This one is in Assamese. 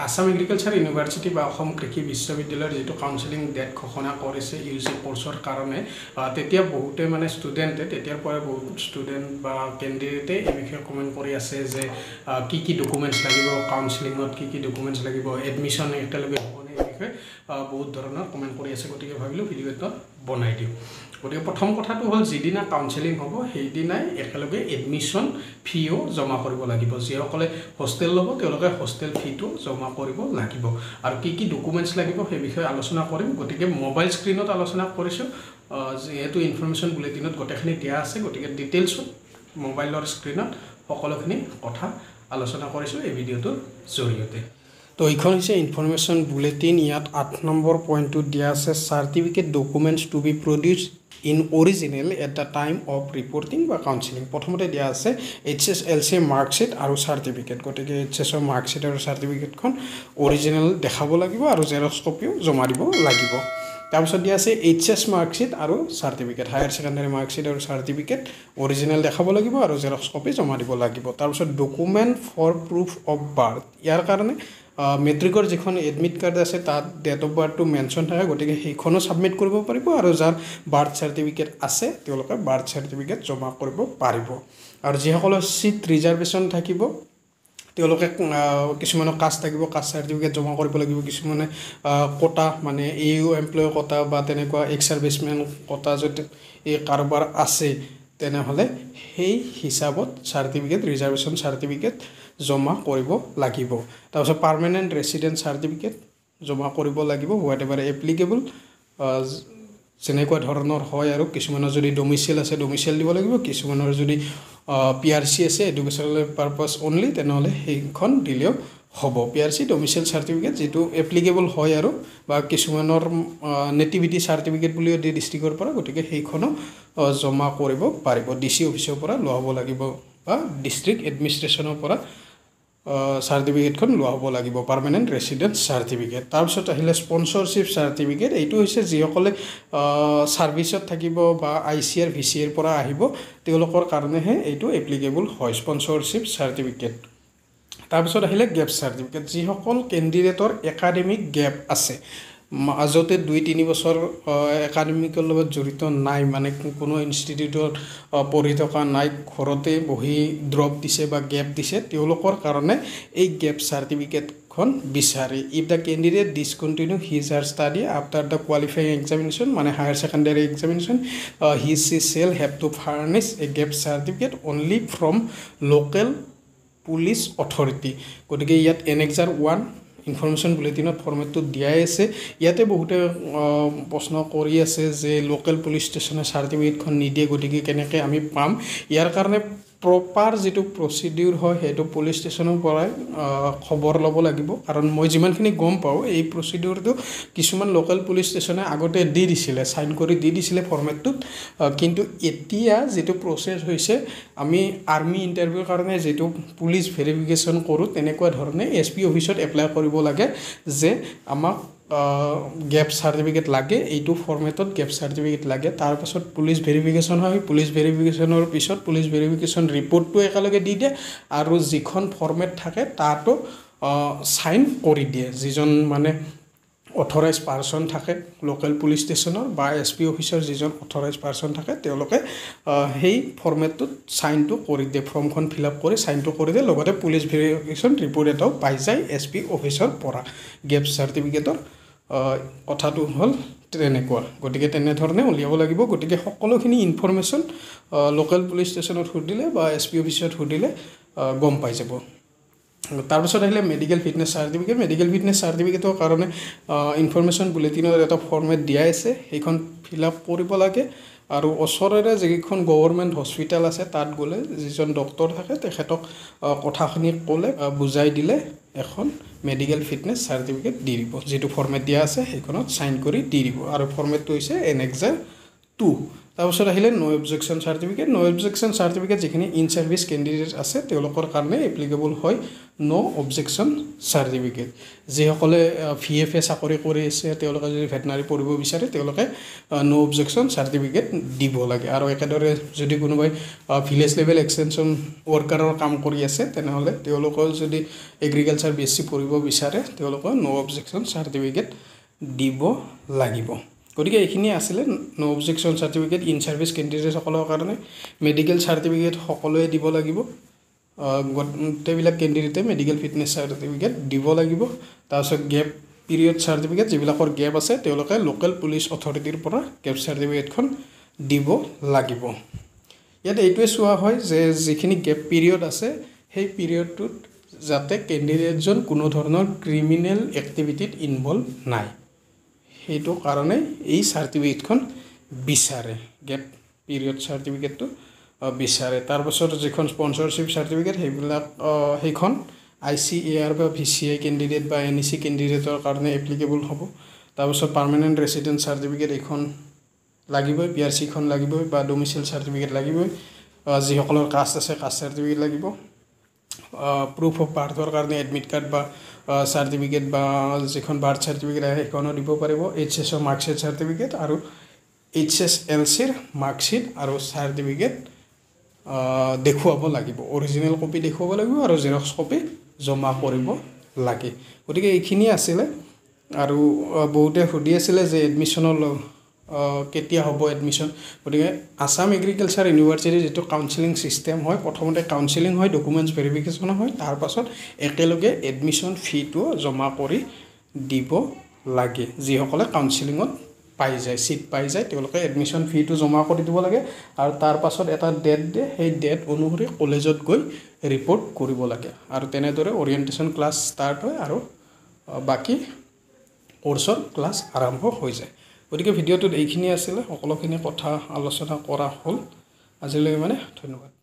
আসাম এগ্ৰিকালচাৰ ইউনিভাৰ্চিটি বা অসম কৃষি বিশ্ববিদ্যালয়ৰ যেটো কাউন্সেলিং ডেট ঘোষণা কৰিছে ইউজি কোৰ্সৰ কাৰণে তেতিয়া বহুতে মানে ষ্টুডেণ্টে তেতিয়াৰ পৰা বহুত ষ্টুডেণ্ট বা কেণ্ডিডেটে এই বিষয়ে কমেন্ট কৰি আছে যে কি ডকুমেন্টছ লাগিব কাউন্সেলিংত কি ডকুমেন্টছ লাগিব এডমিশন একেলগে হ'বনে এই বিষয়ে বহুত ধৰণৰ কমেন্ট কৰি আছে গতিকে ভাবিলো ভিডিও এটা বনাই দিও গতিকে প্ৰথম কথাটো হ'ল যিদিনা কাউন্সেলিং হ'ব সেইদিনাই একেলগে এডমিশন ফিও জমা কৰিব লাগিব যিসকলে হোষ্টেল ল'ব তেওঁলোকে হোষ্টেল ফিটো জমা কৰিব লাগিব আৰু কি ডকুমেন্টছ লাগিব সেই বিষয়ে আলোচনা কৰিম গতিকে মোবাইল স্ক্ৰিনত আলোচনা কৰিছো যেহেতু ইনফৰমেশন বুলেটিনত গোটেইখিনি দিয়া আছে গতিকে ডিটেইলছত মোবাইলৰ স্ক্ৰিনত সকলোখিনি কথা আলোচনা কৰিছো এই ভিডিওটোৰ জৰিয়তে তো এইখন হৈছে ইনফৰমেশন বুলেটিন ইয়াত 8 নম্বৰ পইণ্টটো দিয়া আছে certificate documents to be produced in original at the time of reporting বা কাউন্সেলিং প্ৰথমতে দিয়া আছে HSLC মাৰ্কশিট আৰু সাৰ্টিফিকেট গতিকে HSL মাৰ্কশিট আৰু সাৰ্টিফিকেটখন অৰিজিনাল দেখাব লাগিব আৰু জেৰক্স কপিও জমা দিব লাগিব তাৰপিছত দিয়া আছে HS মাৰ্কশিট আৰু সাৰ্টিফিকেট হায়াৰ সেকেন্ডাৰী মাৰ্কশিট আৰু সাৰ্টিফিকেট অৰিজিনাল দেখাব লাগিব আৰু জেৰক্স কপি জমা দিব লাগিব তাৰপিছত document for proof of birth ইয়াৰ কাৰণে মেট্ৰিকৰ যিখন এডমিট কাৰ্ড আছে তাত ডেট অফ বাৰ্থটো মেনশন থাকে গতিকে সেইখনো সাবমিট কৰিব পাৰিব আৰু যাৰ বাৰ্থ সাৰ্টিফিকেট আছে তেওঁলোকে বাৰ্থ সাৰ্টিফিকেট জমা কৰিব পাৰিব আৰু যিসকলৰ সিট ৰিজাৰ্ভেশন থাকিব তেওঁলোকে কিছুমান কাষ্ট থাকিব কাষ্ট সাৰ্টিফিকেট জমা কৰিব লাগিব কিছুমানে কোটা মানে EU এমপ্লয় কোটা বা তেনেকুৱা এক্স সাৰ্ভিসমেন কোটা যদি এই কাৰোবাৰ আছে তেনেহলে সেই হিচাপত সাৰ্টিফিকেট ৰিজাৰ্ভেশন সাৰ্টিফিকেট জমা কৰিব লাগিব তাৰপিছত পাৰ্মানেন্ট ৰেসিডেন্ট সাৰ্টিফিকেট জমা কৰিব লাগিব হোৱাটএভাৰ এপ্লিকেবল যেনেকুৱা ধৰণৰ হয় আৰু কিছুমানৰ যদি ডোমিসাইল আছে ডোমিসাইল দিব লাগিব কিছুমানৰ যদি PRC আছে এডুকেশনাল পাৰপাস অনলি তেনেহলে সেইখন দিলেও হ'ব PRC ডোমিসাইল সাৰ্টিফিকেট যেটো এপ্লিকেবল হয় আৰু বা কিছুমানৰ নেটিভিটি সাৰ্টিফিকেট বুলিও দি ডিস্ট্ৰিক্টৰ পৰা গতিকে সেইখনো জমা কৰিব পাৰিব DC অফিচৰ পৰা লব লাগিব বা ডিস্ট্ৰিক্ট এডমিনিষ্ট্ৰেচনৰ পৰা সাৰ্টিফিকেটখন লোৱা হ'ব লাগিব পাৰ্মানেন্ট ৰেসিডেন্ট সাৰ্টিফিকেট তাৰপিছত আহিলে স্পন্সৰশিপ সাৰ্টিফিকেট এইটো হৈছে যিসকলে সাৰ্ভিসত থাকিব বা ICR VCR পৰা আহিব তেওঁলোকৰ কাৰণেহে এইটো এপ্লিকেবল হয় স্পন্সৰশিপ সাৰ্টিফিকেট তাৰপিছত আহিলে গেপ সাৰ্টিফিকেট যিসকল কেণ্ডিডেটৰ একাডেমিক গেপ আছে মাজতে 2-3 বছৰ একাডেমিকৰ লগত জড়িত নাই মানে কোনো ইনষ্টিটিউটত পঢ়ি থকা নাই ঘৰতে বহি ড্ৰপ দিছে বা গেপ দিছে তেওঁলোকৰ কাৰণে এই গেপ সাৰ্টিফিকেটখন বিচাৰি if the candidate discontinue his or study after the qualifying examination মানে higher secondary examination he shall have to furnish a gap certificate only from local police authority গতিকে ইয়াত এনেক্সাৰ 1 ইনফৰমেশন বুলেটিনত ফৰমেটটো দিয়াই আছে ইয়াতে বহুতে প্ৰশ্ন কৰি আছে যে লোকেল পুলিচ ষ্টেচনে সাৰ্টিফিকেটখন নিদিয়ে গতিকে কেনেকৈ আমি পাম ইয়াৰ কাৰণে প্ৰপাৰ যেটো প্ৰসিডিউৰ হয় হেটো পুলিচ ষ্টেচনৰ পৰা খবৰ ল'ব লাগিব কাৰণ মই যিমানখিনি গম পাও এই প্ৰসিডিউৰটো কিছুমান লোকেল পুলিচ ষ্টেচনে আগতে দি দিছিলে সাইন কৰি দি দিছিলে ফৰমেটটোত কিন্তু এতিয়া যেটো প্ৰসেস হৈছে আমি আৰ্মি ইন্টাৰভিউৰ কাৰণে যেটো পুলিচ ভেৰিফিকেশন কৰো তেনেকুৱা ধৰণে SP অফিচত এপ্লাই কৰিব লাগে যে আমাক গেপ সাৰ্টিফিকেট লাগে এইটো ফৰমেটত গেপ সাৰ্টিফিকেট লাগে তাৰ পাছত পুলিচ ভেৰিফিকেশন হয় পুলিচ ভেৰিফিকেশনৰ পিছত পুলিচ ভেৰিফিকেশন ৰিপৰ্টটো একেলগে দি দিয়ে আৰু যিখন ফৰমেট থাকে তাতো সাইন কৰি দিয়ে যিজন মানে অথৰাইজ পাৰসন থাকে লোকেল পুলিচ ষ্টেচনৰ বা SP অফিচাৰ যিজন অথৰাইজ পাৰসন থাকে তেওঁলোকে সেই ফৰমেটটোত সাইনটো কৰি দিয়ে ফৰ্মখন ফিলআপ কৰি সাইনটো কৰি দিয়ে লগতে পুলিচ ভেৰিফিকেশন ৰিপৰ্ট এটাও পাই যায় SP অফিচৰ পৰা গেপ সাৰ্টিফিকেটৰ কথাটো হ'ল তেনেকুৱা গতিকে তেনে ধৰণে উলিয়াব লাগিব গতিকে সকলোখিনি ইনফৰমেশন লোকেল পুলিচ ষ্টেচনত সুধিলে বা SP অফিচত সুধিলে গম পাই যাব তাৰপিছত আহিলে মেডিকেল ফিটনেস সাৰ্টিফিকেটৰ কাৰণে ইনফৰমেশন বুলেটিনৰ এটা ফৰমেট দিয়া আছে সেইখন ফিলআপ কৰিব লাগে আৰু ওচৰৰে যিখন গভৰ্ণমেন্ট হস্পিটাল আছে তাত গলে যিজন ডক্টৰ থাকে তেখেতক কথাখিনি ক'লে বুজাই দিলে এখন মেডিকেল ফিটনেস সাৰ্টিফিকেট দি দিব যেটো ফৰমেট দিয়া আছে সেইখনত সাইন কৰি দি দিব আৰু ফৰমেটটো হৈছে এনেক্সাৰ 2 তাৰপিছত আহিলে নো অবজেকশন সাৰ্টিফিকেট যিখিনি ইন সাৰ্ভিস ক্যান্ডিডেট আছে তেওঁলোকৰ কাৰণে এপ্লিকেবল হয় নো অবজেকশ্যন চাৰ্টিফিকেট যিসকলে VFA চাকৰি কৰি আছে তেওঁলোকে যদি ভেটেনাৰী পঢ়িব বিচাৰে তেওঁলোকে নো অবজেকশ্যন চাৰ্টিফিকেট দিব লাগে আৰু একেদৰে যদি কোনোবাই ভিলেজ লেভেল এক্সটেনশ্যন ৱৰ্কাৰৰ কাম কৰি আছে তেনেহ'লে তেওঁলোকৰ যদি এগ্ৰিকালচাৰ BSc পঢ়িব বিচাৰে তেওঁলোকে নো অবজেকশ্যন চাৰ্টিফিকেট দিব লাগিব গতিকে এইখিনি আছিলে নো অবজেকশ্যন চাৰ্টিফিকেট ইন সাৰ্ভিস কেণ্ডিডেটসকলৰ কাৰণে মেডিকেল চাৰ্টিফিকেট সকলোৱে দিব লাগিব গোটেইবিলাক কেণ্ডিডেটে মেডিকেল ফিটনেছ চাৰ্টিফিকেট দিব লাগিব তাৰপিছত গেপ পিৰিয়ড চাৰ্টিফিকেট যিবিলাকৰ গেপ আছে তেওঁলোকে লোকেল পুলিচ অথৰিটিৰ পৰা গেপ চাৰ্টিফিকেটখন দিব লাগিব ইয়াত এইটোৱে চোৱা হয় যে যিখিনি গেপ পিৰিয়ড আছে সেই পিৰিয়ডটোত যাতে কেণ্ডিডেটজন কোনো ধৰণৰ ক্ৰিমিনেল এক্টিভিটিত ইনভলভ নাই সেইটো কাৰণে এই চাৰ্টিফিকেটখন বিচাৰে গেপ পিৰিয়ড চাৰ্টিফিকেটটো বিচাৰে তাৰ পাছত যিখন স্পন্সৰশ্বিপ চাৰ্টিফিকেট সেইখন ICAR বা VCI কেণ্ডিডেট বা NEC কেণ্ডিডেটৰ কাৰণে এপ্লিকেবল হ'ব তাৰ পাছত পাৰ্মানেণ্ট ৰেচিডেন্ট চাৰ্টিফিকেট এখন লাগিবই PRC খন লাগিবই বা ডোমিসাইল চাৰ্টিফিকেট লাগিবই যিসকলৰ কাষ্ট আছে কাষ্ট চাৰ্টিফিকেট লাগিব প্ৰুফ অফ বাৰ্থৰ কাৰণে এডমিট কাৰ্ড বা চাৰ্টিফিকেট বা যিখন বাৰ্থ চাৰ্টিফিকেট আছে সেইখনো দিব পাৰিব HS ৰ মাৰ্কশ্বিট চাৰ্টিফিকেট আৰু HSLC ৰ মাৰ্কশ্বিট আৰু চাৰ্টিফিকেট দেখুৱাব লাগিব অৰিজিনেল কপি দেখুৱাব লাগিব আৰু জেৰক্স কপি জমা কৰিব লাগে গতিকে এইখিনি আছিল আৰু বহুতে সুধি আছিল যে এডমিশনৰ কেতিয়া হ'ব এডমিশন গতিকে আসাম এগ্ৰিকালচাৰ ইউনিভাৰ্চিটি যেটো কাউন্সেলিং সিস্টেম হয় প্ৰথমতে কাউন্সেলিং হয় ডকুমেন্টস ভেৰিফিকেশন হয় তাৰ পাছত একেলগে এডমিশন ফিটো জমা কৰি দিব লাগে যিসকলে কাউন্সেলিংত পাই যায় সিট পাই যায় তেওঁলোকে এডমিশন ফিটো জমা কৰি দিব লাগে আৰু তাৰ পাছত এটা ডেট দিয়ে সেই ডেট অনুসৰি কলেজত গৈ ৰিপৰ্ট কৰিব লাগে আৰু তেনেদৰে ওৰিয়েন্টেশন ক্লাছ ষ্টাৰ্ট হয় আৰু বাকি কোৰ্সৰ ক্লাছ আৰম্ভ হৈ যায় গতিকে ভিডিঅ'টোত এইখিনি আছিল সকলোখিনি কথা আলোচনা কৰা হ'ল আজিলৈ মানে ধন্যবাদ